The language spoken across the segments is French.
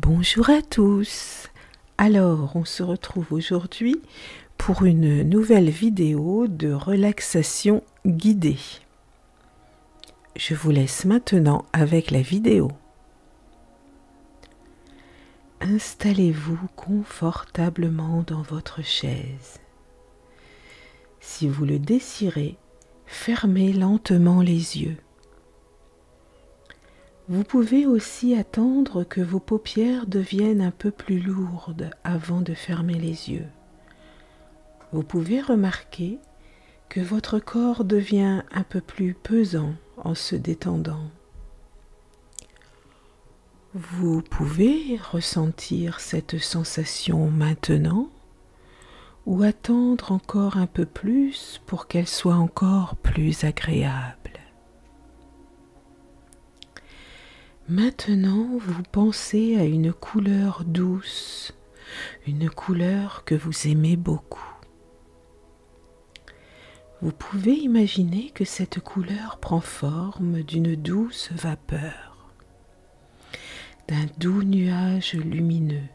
Bonjour à tous. Alors, on se retrouve aujourd'hui pour une nouvelle vidéo de relaxation guidée. Je vous laisse maintenant avec la vidéo. Installez-vous confortablement dans votre chaise. Si vous le désirez, fermez lentement les yeux. Vous pouvez aussi attendre que vos paupières deviennent un peu plus lourdes avant de fermer les yeux. Vous pouvez remarquer que votre corps devient un peu plus pesant en se détendant. Vous pouvez ressentir cette sensation maintenant ou attendre encore un peu plus pour qu'elle soit encore plus agréable. Maintenant, vous pensez à une couleur douce, une couleur que vous aimez beaucoup. Vous pouvez imaginer que cette couleur prend forme d'une douce vapeur, d'un doux nuage lumineux,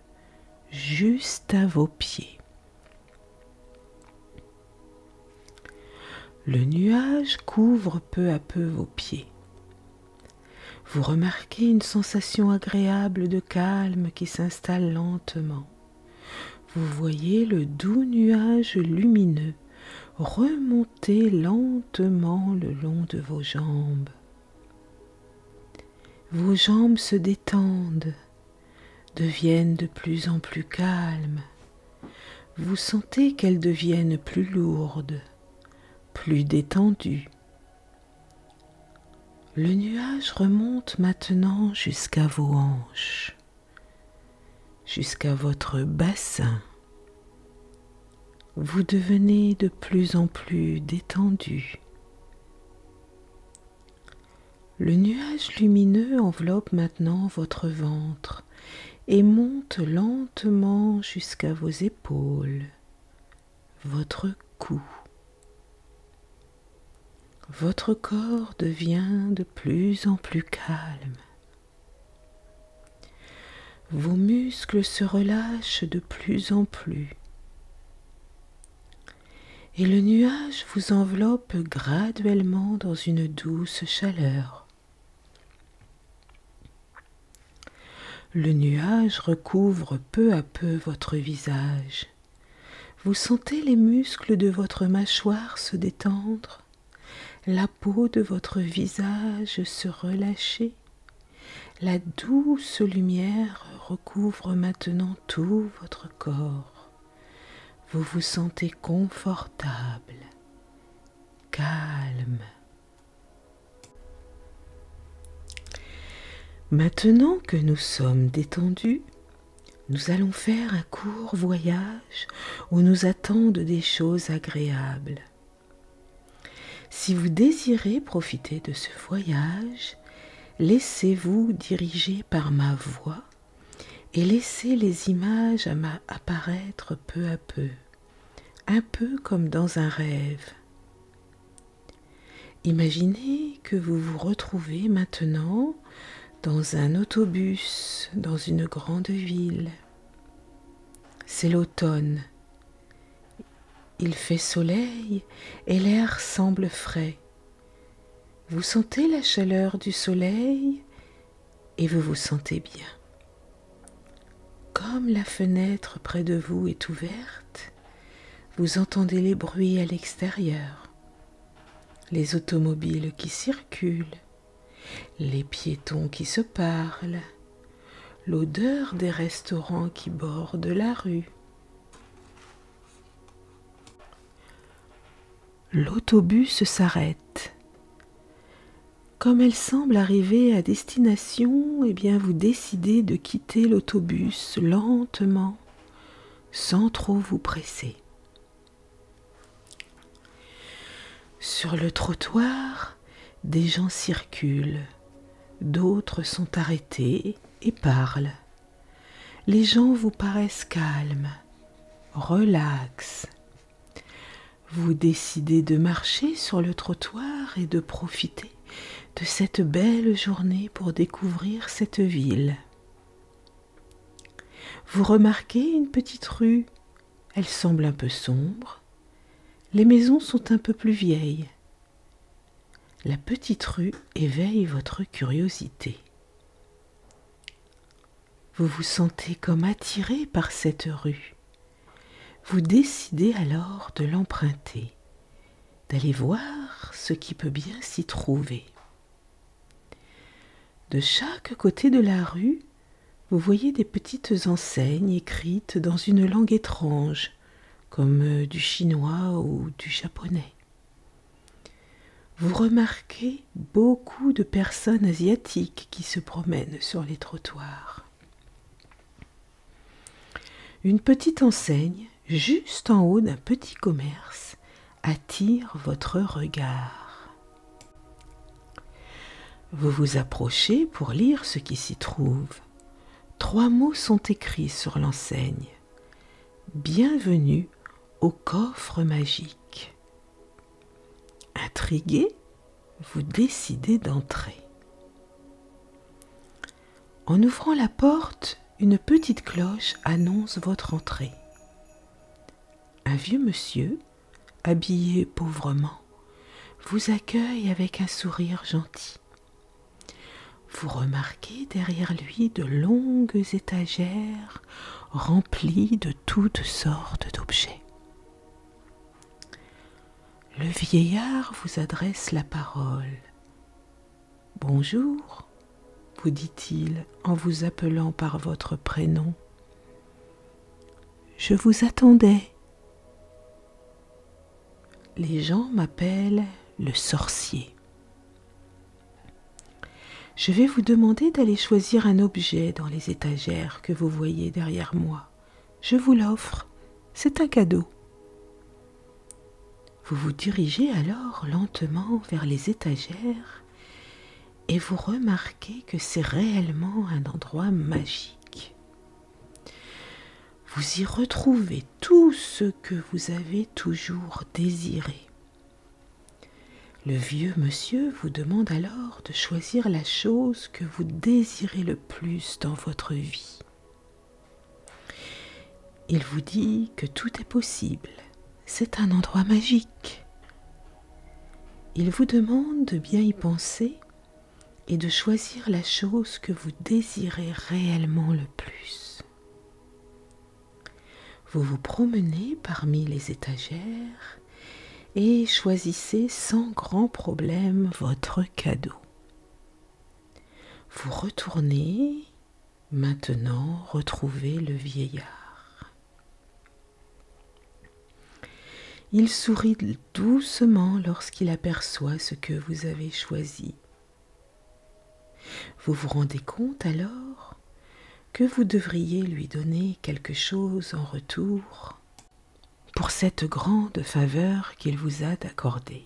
juste à vos pieds. Le nuage couvre peu à peu vos pieds. Vous remarquez une sensation agréable de calme qui s'installe lentement. Vous voyez le doux nuage lumineux remonter lentement le long de vos jambes. Vos jambes se détendent, deviennent de plus en plus calmes. Vous sentez qu'elles deviennent plus lourdes, plus détendues. Le nuage remonte maintenant jusqu'à vos hanches, jusqu'à votre bassin. Vous devenez de plus en plus détendu. Le nuage lumineux enveloppe maintenant votre ventre et monte lentement jusqu'à vos épaules, votre cou. Votre corps devient de plus en plus calme. Vos muscles se relâchent de plus en plus. Et le nuage vous enveloppe graduellement dans une douce chaleur. Le nuage recouvre peu à peu votre visage. Vous sentez les muscles de votre mâchoire se détendre, la peau de votre visage se relâcher. La douce lumière recouvre maintenant tout votre corps. Vous vous sentez confortable, calme. Maintenant que nous sommes détendus, nous allons faire un court voyage où nous attendent des choses agréables. Si vous désirez profiter de ce voyage, laissez-vous diriger par ma voix et laissez les images apparaître peu à peu, un peu comme dans un rêve. Imaginez que vous vous retrouvez maintenant dans un autobus dans une grande ville. C'est l'automne. Il fait soleil et l'air semble frais. Vous sentez la chaleur du soleil et vous vous sentez bien. Comme la fenêtre près de vous est ouverte, vous entendez les bruits à l'extérieur, les automobiles qui circulent, les piétons qui se parlent, l'odeur des restaurants qui bordent la rue. L'autobus s'arrête. Comme elle semble arriver à destination, vous décidez de quitter l'autobus lentement, sans trop vous presser. Sur le trottoir, des gens circulent, d'autres sont arrêtés et parlent. Les gens vous paraissent calmes, relax. Vous décidez de marcher sur le trottoir et de profiter de cette belle journée pour découvrir cette ville. Vous remarquez une petite rue. Elle semble un peu sombre. Les maisons sont un peu plus vieilles. La petite rue éveille votre curiosité. Vous vous sentez comme attiré par cette rue. Vous décidez alors de l'emprunter, d'aller voir ce qui peut bien s'y trouver. De chaque côté de la rue, vous voyez des petites enseignes écrites dans une langue étrange, comme du chinois ou du japonais. Vous remarquez beaucoup de personnes asiatiques qui se promènent sur les trottoirs. Une petite enseigne, juste en haut d'un petit commerce, attire votre regard. Vous vous approchez pour lire ce qui s'y trouve. 3 mots sont écrits sur l'enseigne. Bienvenue au coffre magique. Intrigué, vous décidez d'entrer. En ouvrant la porte, une petite cloche annonce votre entrée. Un vieux monsieur, habillé pauvrement, vous accueille avec un sourire gentil. Vous remarquez derrière lui de longues étagères remplies de toutes sortes d'objets. Le vieillard vous adresse la parole. « Bonjour », vous dit-il en vous appelant par votre prénom. « Je vous attendais. Les gens m'appellent le sorcier. Je vais vous demander d'aller choisir un objet dans les étagères que vous voyez derrière moi. Je vous l'offre, c'est un cadeau. » Vous vous dirigez alors lentement vers les étagères et vous remarquez que c'est réellement un endroit magique. Vous y retrouvez tout ce que vous avez toujours désiré. Le vieux monsieur vous demande alors de choisir la chose que vous désirez le plus dans votre vie. Il vous dit que tout est possible. C'est un endroit magique. Il vous demande de bien y penser et de choisir la chose que vous désirez réellement le plus. Vous vous promenez parmi les étagères et choisissez sans grand problème votre cadeau. Vous retournez maintenant retrouver le vieillard. Il sourit doucement lorsqu'il aperçoit ce que vous avez choisi. Vous vous rendez compte alors que vous devriez lui donner quelque chose en retour pour cette grande faveur qu'il vous a accordée.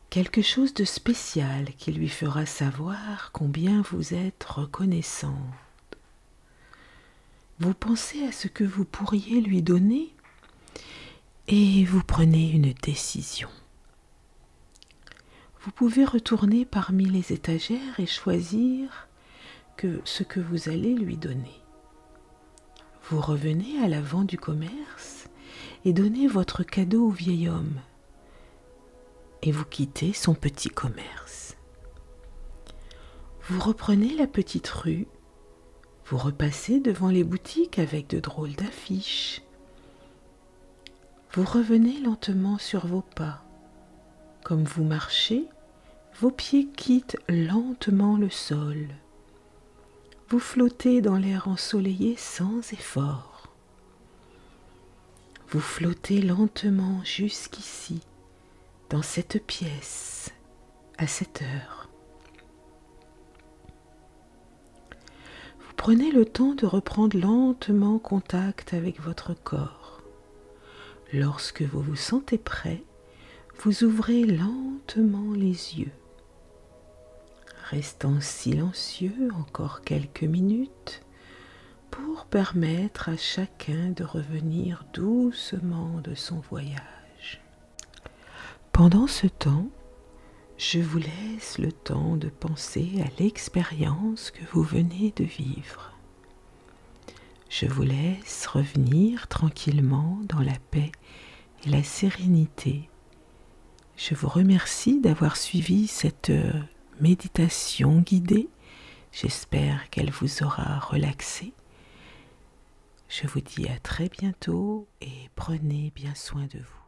Quelque chose de spécial qui lui fera savoir combien vous êtes reconnaissante. Vous pensez à ce que vous pourriez lui donner et vous prenez une décision. Vous pouvez retourner parmi les étagères et choisir ce que vous allez lui donner. Vous revenez à l'avant du commerce et donnez votre cadeau au vieil homme. Et vous quittez son petit commerce. Vous reprenez la petite rue. Vous repassez devant les boutiques avec de drôles d'affiches. Vous revenez lentement sur vos pas. Comme vous marchez, vos pieds quittent lentement le sol. Vous flottez dans l'air ensoleillé sans effort. Vous flottez lentement jusqu'ici, dans cette pièce, à cette heure. Vous prenez le temps de reprendre lentement contact avec votre corps. Lorsque vous vous sentez prêt, vous ouvrez lentement les yeux. Restant silencieux encore quelques minutes pour permettre à chacun de revenir doucement de son voyage. Pendant ce temps, je vous laisse le temps de penser à l'expérience que vous venez de vivre. Je vous laisse revenir tranquillement dans la paix et la sérénité. Je vous remercie d'avoir suivi cette méditation guidée. J'espère qu'elle vous aura relaxé. Je vous dis à très bientôt et prenez bien soin de vous.